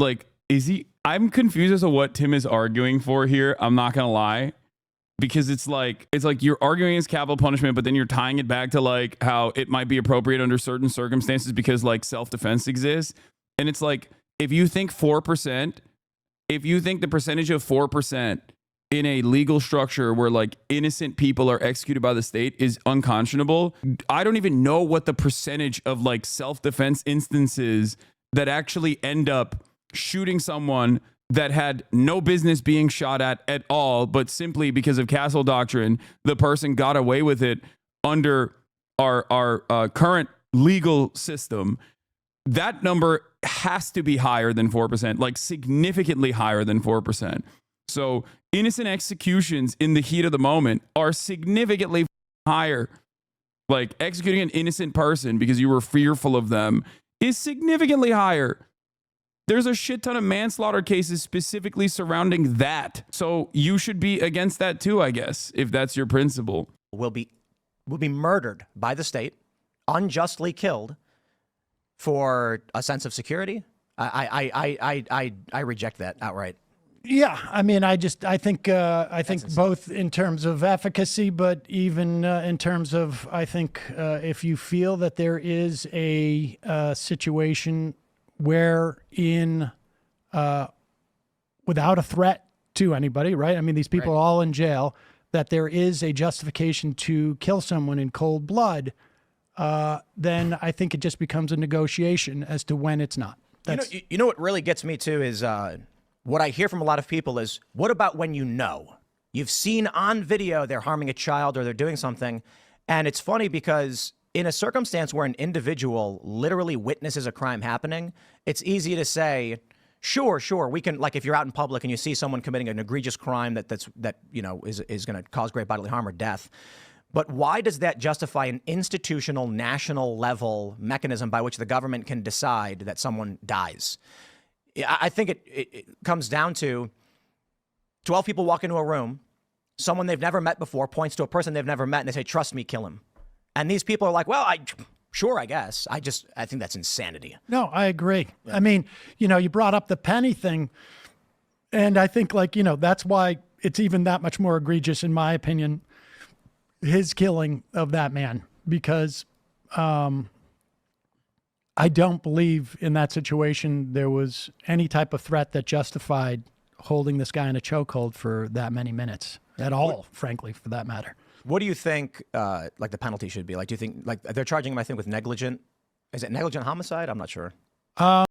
like, is he? I'm confused as to what Tim is arguing for here. I'm not gonna lie, because it's like you're arguing against capital punishment, but then you're tying it back to like how it might be appropriate under certain circumstances because like self-defense exists. And it's like, if you think 4%, if you think the percentage of 4% in a legal structure where like innocent people are executed by the state is unconscionable, I don't even know what the percentage of like self-defense instances that actually end up shooting someone that had no business being shot at all, but simply because of castle doctrine, the person got away with it under our current legal system. That number has to be higher than 4%, like significantly higher than 4%. So innocent executions in the heat of the moment are significantly higher. Like executing an innocent person because you were fearful of them is significantly higher. There's a shit ton of manslaughter cases specifically surrounding that. So you should be against that too, I guess, if that's your principle. Will be murdered by the state, unjustly killed for a sense of security. I reject that outright. Yeah, I mean, I think both in terms of efficacy, but even in terms of, I think if you feel that there is a situation where without a threat to anybody, right? I mean, these people are all in jail, that there is a justification to kill someone in cold blood, then I think it just becomes a negotiation as to when it's not. You know what really gets me too is what I hear from a lot of people is, what about when you've seen on video they're harming a child or they're doing something? And it's funny because in a circumstance where an individual literally witnesses a crime happening, it's easy to say, sure, we can, like if you're out in public and you see someone committing an egregious crime that is going to cause great bodily harm or death. But why does that justify an institutional, national level mechanism by which the government can decide that someone dies? I think it comes down to 12 people walk into a room, someone they've never met before points to a person they've never met and they say, trust me, kill him. And these people are like, well, I guess. I think that's insanity. No, I agree. Yeah. I mean, you brought up the Penny thing, and I think that's why it's even that much more egregious, in my opinion, his killing of that man, because I don't believe in that situation there was any type of threat that justified holding this guy in a chokehold for that many minutes at all, frankly, for that matter. What do you think, like the penalty should be? Like, do you think, like they're charging him, I think, with negligent? Is it negligent homicide? I'm not sure.